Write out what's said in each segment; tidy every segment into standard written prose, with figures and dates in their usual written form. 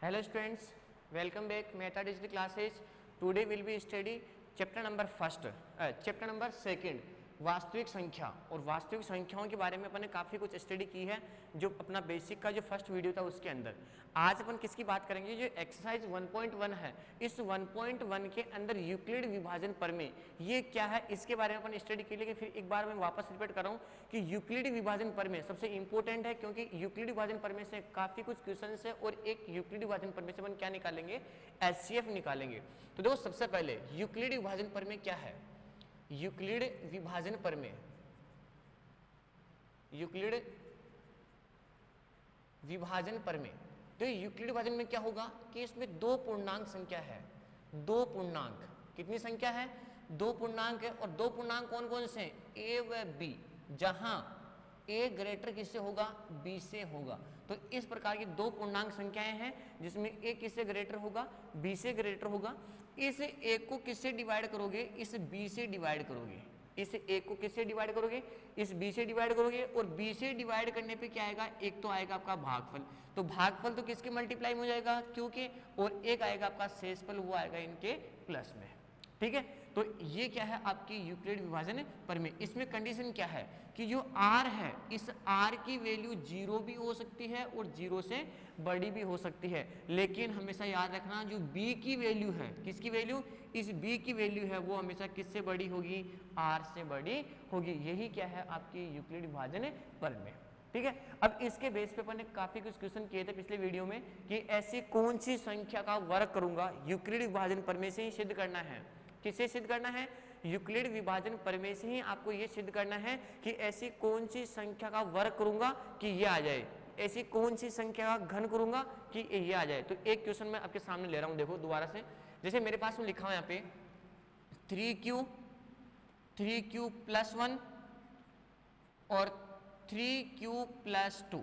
Hello students, welcome back Meta Digital Classes. Today we will be study chapter number chapter number 2 वास्तविक संख्या। और वास्तविक संख्याओं के बारे में अपन ने काफ़ी कुछ स्टडी की है जो अपना बेसिक का जो फर्स्ट वीडियो था उसके अंदर। आज अपन किसकी बात करेंगे, जो एक्सरसाइज 1.1 है, इस 1.1 के अंदर यूक्लिड विभाजन प्रमेय ये क्या है इसके बारे में अपन स्टडी के लिए फिर एक बार मैं वापस रिपीट कर रहा हूँ कि यूक्लिड विभाजन प्रमेय सबसे इंपॉर्टेंट है, क्योंकि यूक्लिड विभाजन प्रमेय से काफ़ी कुछ क्वेश्चन है और एक यूक्लिड विभाजन प्रमेय से अपन क्या निकालेंगे, एचसीएफ निकालेंगे। तो देखो सबसे पहले यूक्लिड विभाजन प्रमेय क्या है। यूक्लिड विभाजन प्रमेय, यूक्लिड विभाजन प्रमेय, तो यूक्लिड विभाजन में क्या होगा कि इसमें दो पूर्णांक संख्या है, दो पूर्णांक, कितनी संख्या है, दो पूर्णांक है, और दो पूर्णांक कौन कौन से हैं, ए व बी, जहां ए ग्रेटर किससे होगा, बी से होगा। तो इस प्रकार की दो पूर्णांक संख्याएं हैं जिसमें ए किससे ग्रेटर होगा, बी से ग्रेटर होगा। इस ए को किससे डिवाइड करोगे, इस बी से डिवाइड करोगे, इस ए को किससे डिवाइड करोगे, इस बी से डिवाइड करोगे, और बी से डिवाइड करने पे क्या आएगा, एक तो आएगा आपका भागफल, तो भागफल तो किसके मल्टीप्लाई में हो जाएगा, क्यों के, और एक आएगा आपका शेषफल, वो आएगा इनके प्लस में। ठीक है, तो ये क्या है आपकी यूक्लिड विभाजन प्रमेय। इसमें कंडीशन क्या है कि जो r है, इस r की वैल्यू 0 भी हो सकती है और 0 से बड़ी भी हो सकती है, लेकिन हमेशा याद रखना जो b की वैल्यू है, किसकी वैल्यू, इस b की वैल्यू है वो हमेशा किससे बड़ी होगी, r से बड़ी होगी। यही क्या है आपकी यूक्लिड विभाजन प्रमेय। ठीक है, अब इसके बेस पे अपन ने काफी कुछ क्वेश्चन किए थे पिछले वीडियो में कि ऐसी कौन सी संख्या का वर्ग करूंगा, यूक्लिड विभाजन प्रमेय से ही सिद्ध करना है। किसे सिद्ध करना है, यूक्लिड विभाजन प्रमेय से ही आपको यह सिद्ध करना है कि ऐसी कौन सी संख्या का वर्ग करूंगा कि ये आ जाए, ऐसी कौन सी संख्या का घन करूंगा कि ये आ जाए। तो एक क्वेश्चन मैं आपके सामने ले रहा हूं, देखो दोबारा से, जैसे मेरे पास में लिखा हुआ यहाँ पे 3q प्लस 1 और 3q प्लस 2।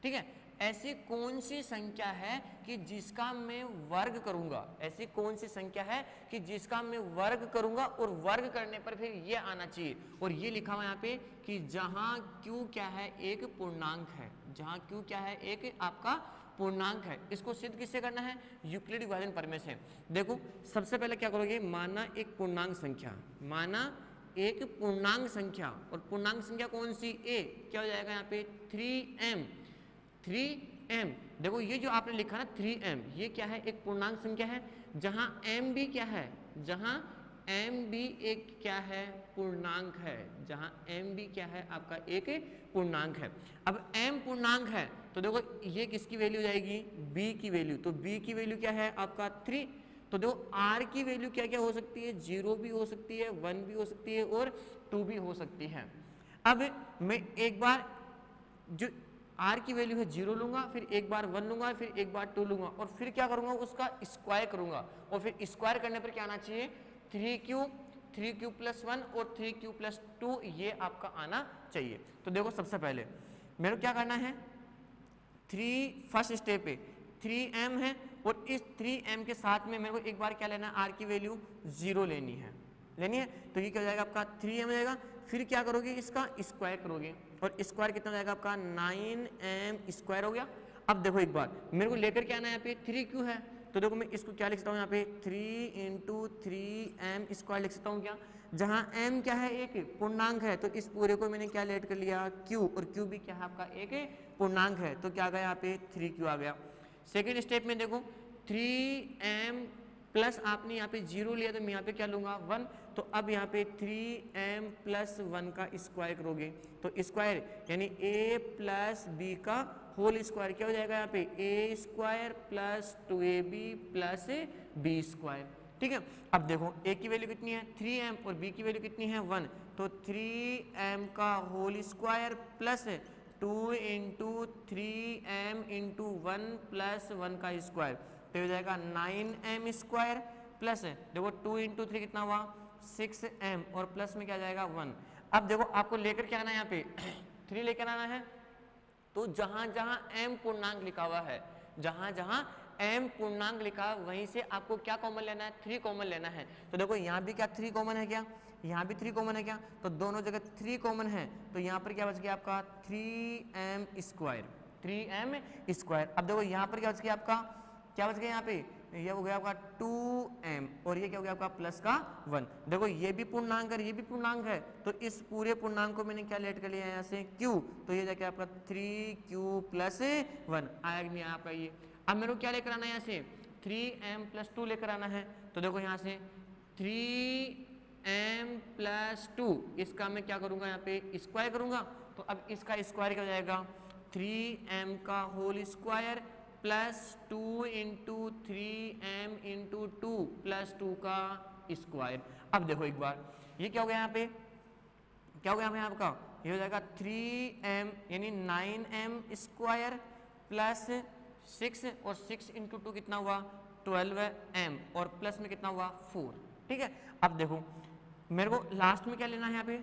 ठीक है, ऐसी कौन सी संख्या है कि जिसका मैं वर्ग करूंगा, ऐसी कौन सी संख्या है कि जिसका मैं वर्ग करूंगा और वर्ग करने पर फिर ये आना चाहिए। और ये लिखा हुआ यहाँ पे कि जहां q क्या है, एक पूर्णांक है, जहां q क्या है, एक आपका पूर्णांक है। इसको सिद्ध किससे करना है, यूक्लिड विभाजन प्रमेय से। देखो सबसे पहले क्या करोगे, माना एक पूर्णांक संख्या, माना एक पूर्णांक संख्या, और पूर्णांक संख्या कौन सी, a, क्या हो जाएगा यहाँ पे 3m। देखो ये जो आपने लिखा ना 3m, ये क्या है, एक पूर्णांक संख्या है, जहां m भी क्या है, जहां m भी एक क्या है, पूर्णांक है, जहां m भी क्या है आपका एक पूर्णांक है। अब m पूर्णांक है तो देखो ये किसकी वैल्यू जाएगी, b की वैल्यू, तो b की वैल्यू क्या है आपका 3। तो देखो r की वैल्यू क्या क्या हो सकती है, 0 भी हो सकती है, 1 भी हो सकती है और 2 भी हो सकती है। अब मैं एक बार जो r की वैल्यू है 0 लूंगा, फिर एक बार 1 लूंगा, फिर एक बार 2 लूंगा, और फिर क्या करूंगा, उसका स्क्वायर करूंगा, और फिर स्क्वायर करने पर क्या आना चाहिए, 3q प्लस 1 और 3q प्लस 2, ये आपका आना चाहिए। तो देखो सबसे पहले मेरे को क्या करना है, फर्स्ट स्टेप पे 3m है, और इस 3m के साथ में मेरे को एक बार क्या लेना है, r की वैल्यू 0 लेनी है, तो ये क्या हो जाएगा आपका 3m हो जाएगा। फिर क्या करोगे, इसका स्क्वायर करोगे, और स्क्वायर कितना हो जाएगा आपका 9m स्क्वायर हो गया। अब देखो एक बार मेरे को लेकर के आना है, यहाँ पे 3q है, तो देखो मैं इसको क्या लिख सकता हूँ, यहाँ पे 3 × 3m स्क्वायर लिख सकता हूँ क्या, जहाँ m क्या है, एक पूर्णांक है, तो इस पूरे को मैंने क्या लेट कर लिया, q, और q भी क्या है आपका एक पूर्णांक है, तो क्या आ गया यहाँ पे 3q आ गया। सेकेंड स्टेप में देखो 3m प्लस आपने यहाँ पे 0 लिया, तो मैं यहाँ पे क्या लूंगा 1, तो अब यहाँ पे 3m प्लस 1 का स्क्वायर करोगे, तो स्क्वायर यानी a प्लस b का होल स्क्वायर क्या हो जाएगा, यहाँ पे a square plus 2ab plus b square. ठीक है, अब देखो a की वैल्यू कितनी है 3m और b की वैल्यू कितनी है 1, तो 3m का whole square plus 2 × 3m × 1 plus 1 का स्क्वायर, तो हो जाएगा 9m स्क्वायर प्लस देखो 2 × 3 कितना हुआ 6m, और प्लस में क्या जाएगा 1। अब देखो आपको लेकर क्या आना है, यहाँ पे 3 लेकर आना है, तो जहां जहां m पूर्णांक लिखा हुआ है, जहां जहां m पूर्णांक लिखा वहीं से आपको क्या कॉमन लेना है, 3 कॉमन लेना है। तो देखो यहाँ भी क्या 3 कॉमन है क्या, यहाँ भी 3 कॉमन है क्या, तो दोनों जगह 3 कॉमन है, तो यहाँ पर क्या बच गया आपका 3m स्क्वायर, 3m स्क्वायर। अब देखो यहाँ पर क्या बच गया आपका क्या बच गया यहाँ पे, ये हो गया आपका 2m और ये क्या हो गया आपका प्लस का 1। देखो ये भी पूर्णांक है, ये भी पूर्णांक है, तो इस पूरे पूर्णांक को मैंने क्या लेट कर लिया यहाँ से q, तो ये जाके आपका 3q प्लस 1 आया नहीं आया आपका ये। अब मेरे को क्या लेकर आना है यहाँ से 3m प्लस 2 लेकर आना है, तो देखो यहाँ से 3m प्लस 2 इसका मैं क्या करूँगा यहाँ पे स्क्वायर करूँगा, तो अब इसका स्क्वायर क्या हो जाएगा 3m का whole square plus 2 into 3m into 2 plus 2 का स्क्वायर। अब देखो एक बार ये क्या हो गया यहाँ पे, क्या हो गया यहाँ आपका, ये हो जाएगा 3m यानी 9m स्क्वायर प्लस 6 और 6 इंटू 2 कितना हुआ 12m और प्लस में कितना हुआ 4। ठीक है, अब देखो मेरे को लास्ट में क्या लेना है यहाँ पे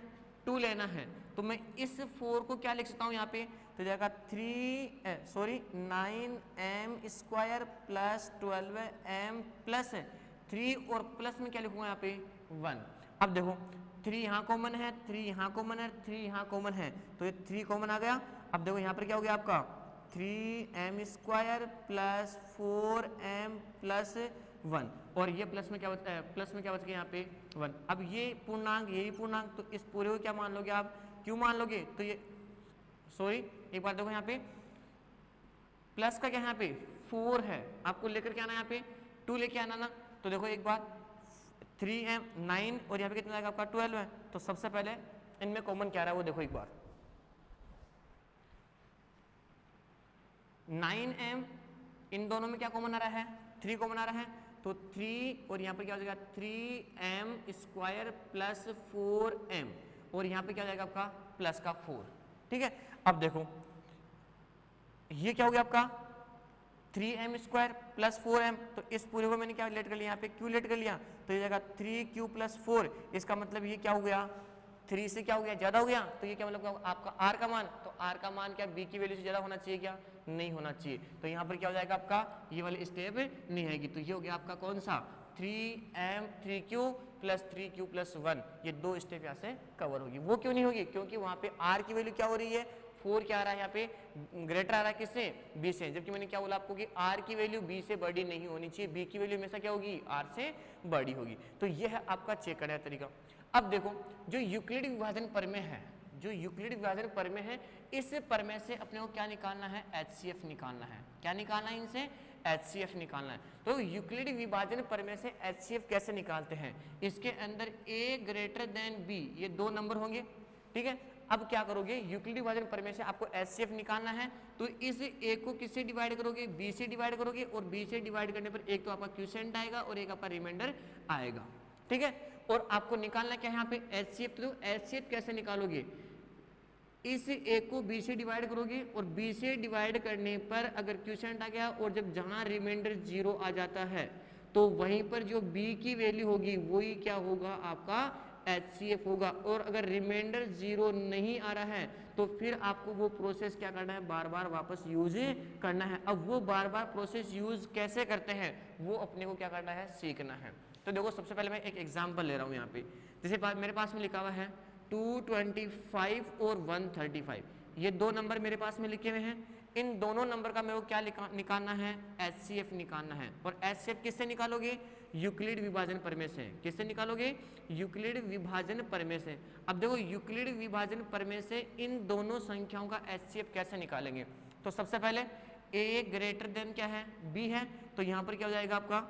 2 लेना है, तो मैं इस 4 को क्या लिख सकता हूँ यहाँ पे, तो जाएगा 9m square plus 12m plus 3 और प्लस में क्या लिखूंगा यहाँ पे 1। अब देखो 3 यहाँ कॉमन है, 3 यहाँ कॉमन है, 3 यहाँ कॉमन है, तो ये 3 कॉमन आ गया। अब देखो यहाँ पर क्या हो गया आपका 3m square plus 4m plus 1 और ये प्लस में क्या बचता है, प्लस में क्या बच गया यहाँ पे 1। अब ये पूर्णांक यही पूर्णांक, तो इस पूरे को क्या मान लोगे आप, क्यों मान लोगे, तो ये सॉरी एक बार देखो यहाँ पे प्लस का क्या यहाँ पे 4 है, आपको लेकर के आना यहाँ पे 2 लेके आना ना, तो देखो एक बार 3m 9 और यहाँ पे कितना आएगा आपका 12 है, तो सबसे पहले इनमें कॉमन क्या रहा है वो देखो एक बार 9m इन दोनों में क्या कॉमन आ रहा है 3 कॉमन आ रहा है, तो 3 और यहाँ पर क्या हो जाएगा 3m स्क्वायर प्लस 4m और यहाँ पे क्या हो जाएगा आपका प्लस का 4। ठीक है, अब देखो ये क्या हो गया आपका 3m स्क्वायर प्लस 4m, तो इस पूरे को मैंने क्या लेट कर लिया यहाँ पे q लेट कर लिया, तो ये जाएगा 3q प्लस 4। इसका मतलब ये क्या हो गया 3 से क्या हो गया ज़्यादा हो गया, तो ये क्या मतलब आपका r का मान, तो r का मान क्या b की वैल्यू से ज़्यादा होना चाहिए क्या, नहीं होना चाहिए, तो यहाँ पर क्या हो जाएगा आपका ये वाली स्टेप नहीं आएगी, तो ये हो गया आपका कौन सा 3q प्लस 3q प्लस 1, ये 2 स्टेप यहाँ से कवर होगी। वो क्यों नहीं होगी, क्योंकि वहाँ पे r की वैल्यू क्या हो रही है 4 क्या आ रहा है यहाँ पे ग्रेटर आ रहा है किससे b से, जबकि मैंने क्या बोला आपको कि r की वैल्यू b से बड़ी नहीं होनी चाहिए, b की वैल्यू हमेशा क्या होगी r से बड़ी होगी। तो ये है आपका चेक करने का तरीका। अब देखो जो यूक्लिड विभाजन प्रमेय है, जो यूक्लिड विभाजन प्रमेय है, इस प्रमेय से अपने को क्या निकालना है HCF निकालना है। क्या निकालना है इनसे HCF निकालना है। तो यूक्लिड विभाजन प्रमेय से HCF कैसे निकालते हैं, इसके अंदर a ग्रेटर देन b ये 2 नंबर होंगे। ठीक है, अब क्या करोगे यूक्लिड विभाजन प्रमेय से आपको HCF निकालना है, तो इस a को किससे डिवाइड करोगे b से डिवाइड करोगे और b से डिवाइड करने पर एक तो आपका क्वोशिएंट आएगा और एक आपका रिमाइंडर आएगा। ठीक है, और आपको निकालना क्या है यहाँ पे HCF। तो HCF कैसे निकालोगे, इस a को b से डिवाइड करोगे और b से डिवाइड करने पर अगर क्वोशिएंट आ गया और जब जहां रिमाइंडर 0 आ जाता है तो वहीं पर जो b की वैल्यू होगी वही क्या होगा आपका HCF होगा। और अगर रिमाइंडर 0 नहीं आ रहा है तो फिर आपको वो प्रोसेस क्या करना है, बार बार वापस यूज करना है। अब वो बार बार प्रोसेस यूज कैसे करते हैं वो अपने को क्या करना है, सीखना है। तो देखो सबसे पहले मैं एक एग्जांपल ले रहा हूँ यहाँ पे, जैसे मेरे पास में लिखा हुआ है 225 और 135, ये 2 नंबर मेरे पास में लिखे हुए हैं। इन दोनों नंबर का मेरे को क्या निकालना है, HCF निकालना है। और HCF किससे निकालोगे, यूक्लिड विभाजन प्रमेय से। किससे निकालोगे, यूक्लिड विभाजन प्रमेय से। अब देखो यूक्लिड विभाजन प्रमेय से इन दोनों संख्याओं का HCF कैसे निकालेंगे, तो सबसे पहले a ग्रेटर देन क्या है b है, तो यहाँ पर क्या हो जाएगा आपका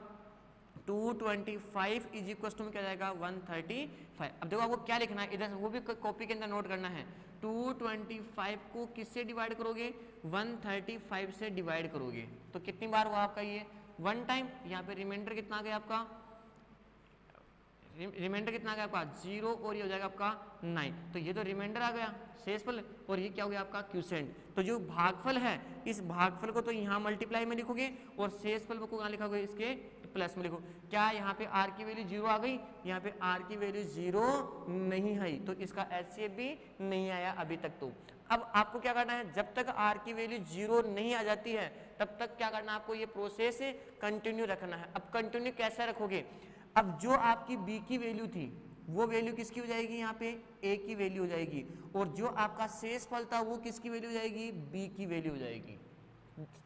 225 इज इक्वल टू क्या जाएगा 135। अब देखो आपको क्या लिखना है इधर, वो भी कॉपी के अंदर नोट करना है। 225 को किससे डिवाइड करोगे, 135 से डिवाइड करोगे, तो कितनी बार हुआ आपका ये 1 टाइम। यहाँ पे रिमाइंडर कितना आ गया आपका, रिमाइंडर कितना आ गया आपका 0 और ये हो जाएगा आपका 9, तो ये तो रिमाइंडर आ गया शेषफल और ये क्या हो गया आपका क्वोशिएंट। तो जो भागफल है इस भागफल को तो यहाँ मल्टीप्लाई में लिखोगे और शेषफल को कहाँ लिखोगे, इसके प्लस में लिखो। क्या यहाँ पे r की वैल्यू 0 आ गई, यहाँ पे r की वैल्यू 0 नहीं है, तो इसका HCF भी नहीं आया अभी तक। तो अब आपको क्या करना है, जब तक r की वैल्यू 0 नहीं आ जाती है तब तक क्या करना है, आपको ये प्रोसेस कंटिन्यू रखना है। अब कंटिन्यू कैसे रखोगे, अब जो आपकी b की वैल्यू थी वो वैल्यू किसकी हो जाएगी, यहाँ पे a की वैल्यू हो जाएगी, और जो आपका शेषफल था वो किसकी वैल्यू हो जाएगी, b की वैल्यू हो जाएगी।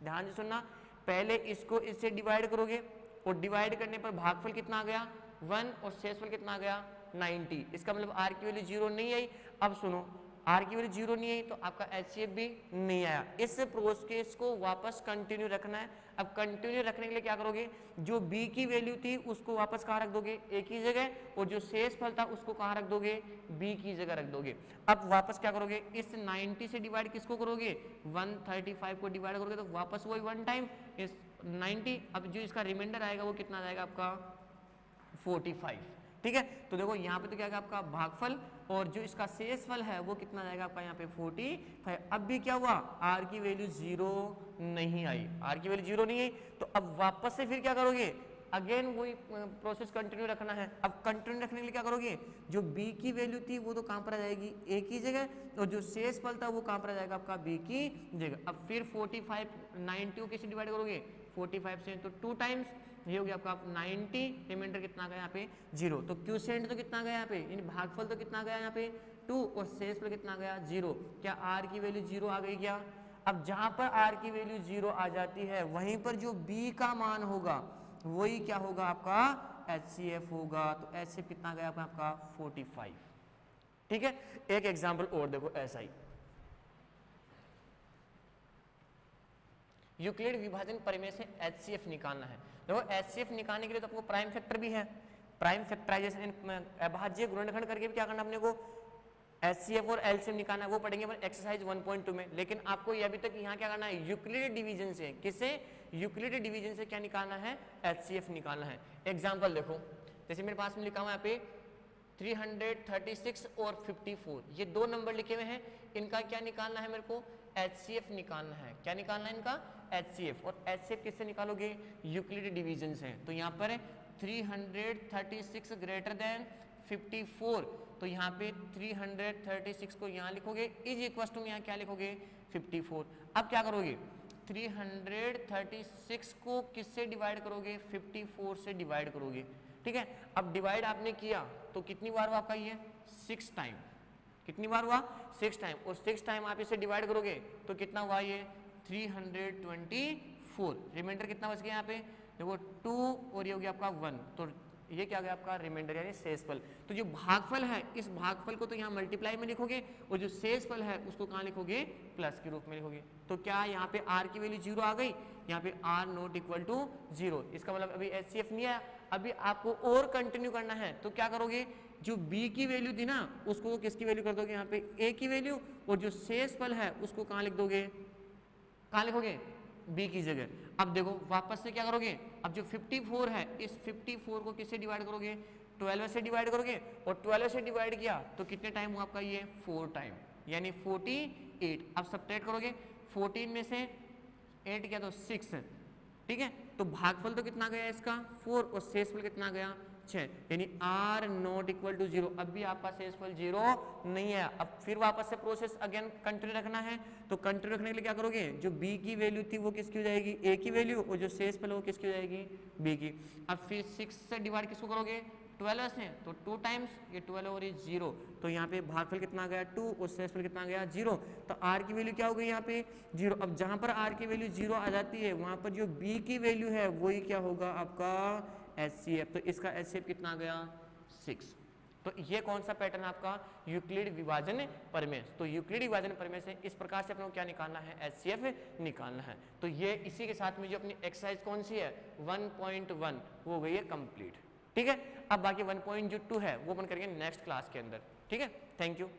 ध्यान से सुनना, पहले इसको इससे डिवाइड करोगे और डिवाइड करने पर भागफल कितना आ गया 1 और शेषफल कितना आ गया 90। इसका मतलब आर की वैल्यू 0 नहीं आई। अब सुनो, आर की वैल्यू 0 नहीं आई तो आपका एचसीएफ भी नहीं आया। इस प्रोसेस को वापस कंटिन्यू रखना है। अब कंटिन्यू रखने के लिए क्या करोगे, जो बी की वैल्यू थी उसको वापस कहाँ रख दोगे, ए की जगह, और जो शेष फल था उसको कहाँ रख दोगे, बी की जगह रख दोगे। अब वापस क्या करोगे, इस 90 से डिवाइड किसको करोगे, 135 को डिवाइड करोगे तो वापस वही 1 टाइम इस 90। अब जो इसका रिमाइंडर आएगा वो कितना आएगा आपका 45। ठीक है, तो देखो यहाँ पे तो क्या आएगा आपका भागफल, और जो इसका शेषफल है वो कितना जाएगा आपका यहाँ पे 45। अब भी क्या हुआ, आर की वैल्यू 0 नहीं आई, आर की वैल्यू 0 नहीं आई। तो अब वापस से फिर क्या करोगे, अगेन वही प्रोसेस कंटिन्यू रखना है। अब कंटिन्यू रखने के लिए क्या करोगे, जो बी की वैल्यू थी वो तो कहाँ पर आ जाएगी, ए की जगह, और जो शेषफल था वो कहाँ पर आ जाएगा आपका बी की जगह। अब फिर 45 90 को किससे डिवाइड करोगे, 45 से, तो 2 टाइम्स, ये हो गया आपका 90, रिमाइंडर कितना गया यहाँ पे 0। तो क्यूसेंट तो कितना गया यहाँ पे, यानी भागफल तो कितना गया यहाँ पे 2, और शेषफल कितना गया 0। क्या आर की वैल्यू 0 आ गई क्या। अब जहां पर आर की वैल्यू 0 आ जाती है वहीं पर जो बी का मान होगा वही क्या होगा आपका एचसीएफ होगा। तो एचसीएफ कितना गया आपका 45। ठीक है, एक एग्जाम्पल और देखो ऐसा ही, यूक्लिड विभाजन प्रमेय से एचसीएफ निकालना है। देखो एचसीएफ निकालने के लिए तो आपको प्राइम फैक्टर भी है, प्राइम फैक्टराइजेशन अभाज्य गुणनखंड करके भी क्या करना अपने को एचसीएफ और एलसीएम निकालना है, वो पढ़ेंगे अपन एक्सरसाइज 1.2 में। लेकिन आपको ये अभी तक यहाँ क्या करना है, यूक्लिड डिवीजन से, किससे, यूक्लिड डिवीजन से क्या निकालना है, एचसीएफ निकालना है। एग्जाम्पल देखो, जैसे मेरे पास में लिखा हुआ है यहाँ पे 336 और 54, ये 2 नंबर लिखे हुए हैं, इनका क्या निकालना है मेरे को, एचसीएफ निकालना है। क्या निकालना है इनका, एचसीएफ। और एचसीएफ किससे निकालोगे, यूक्लिड डिवीजन से। तो यहाँ पर 336 ग्रेटर देन 54, तो यहाँ पे 336 को यहाँ लिखोगे, इज इक्वल टू यहाँ क्या लिखोगे 54। अब क्या करोगे, 336 को किससे डिवाइड करोगे, 54 से डिवाइड करोगे। ठीक है, अब डिवाइड आपने किया तो कितनी बार हुआ आपका ये 6 टाइम, कितनी बार हुआ 6 टाइम, और 6 टाइम आप इसे डिवाइड करोगे तो कितना हुआ ये 324। रिमाइंडर कितना बच गया यहाँ पे देखो 2, और ये हो गया आपका 1, तो ये क्या गया आपका रिमाइंडर यानी शेषफल। तो जो भागफल है इस भागफल को तो यहाँ मल्टीप्लाई में लिखोगे, और जो शेषफल है उसको कहाँ लिखोगे, प्लस के रूप में लिखोगे। तो क्या यहाँ पे आर की वैल्यू 0 आ गई, यहाँ पे आर नॉट इक्वल टू 0। इसका मतलब अभी एचसीएफ नहीं आया, अभी आपको और कंटिन्यू करना है। तो क्या करोगे, जो बी की वैल्यू थी ना उसको किसकी वैल्यू कर दोगे यहाँ पे ए की वैल्यू, और जो शेषफल है उसको कहाँ लिख दोगे, कहाँ लिखोगे, बी की जगह। अब देखो वापस से क्या करोगे, अब जो 54 है इस 54 को किससे डिवाइड करोगे, 12 से डिवाइड करोगे, और 12 से डिवाइड किया तो कितने टाइम हुआ आपका ये 4 टाइम, यानी 48। अब सब्ट्रैक्ट करोगे, 14 में से 8 किया तो 6। ठीक है, तो भागफल तो कितना गया इसका 4, और शेषफल कितना गया 6, यानी आर नॉट इक्वल टू 0। अब भी आपका शेषफल 0 नहीं है। अब फिर वापस से प्रोसेस अगेन कंटिन्यू रखना है। तो कंटिन्यू रखने के लिए क्या करोगे, जो बी की वैल्यू थी वो किसकी हो जाएगी, ए की वैल्यू, और जो शेषफल है वो किसकी हो जाएगी, बी की। अब फिर 6 से डिवाइड किसको करोगे, 12 से, तो 2 टाइम्स, ये 12 और ये 0, तो यहाँ पे भागफल कितना गया 2, और शेषफल कितना गया 0। तो आर की वैल्यू क्या हो गई यहाँ पे 0। अब जहाँ पर आर की वैल्यू 0 आ जाती है वहाँ पर जो बी की वैल्यू है वही क्या होगा आपका एचसीएफ। तो इसका एचसीएफ कितना गया 6। तो ये कौन सा पैटर्न आपका यूक्लिड विभाजन प्रमेय। तो यूक्लिड विभाजन प्रमेय से इस प्रकार से अपने को क्या निकालना है, एचसीएफ निकालना है। तो ये इसी के साथ में जो अपनी एक्सरसाइज कौन सी है 1.1 वो हो गई है कंप्लीट। ठीक है, अब बाकी 1.2 है वो अपन करेंगे नेक्स्ट क्लास के अंदर। ठीक है, थैंक यू।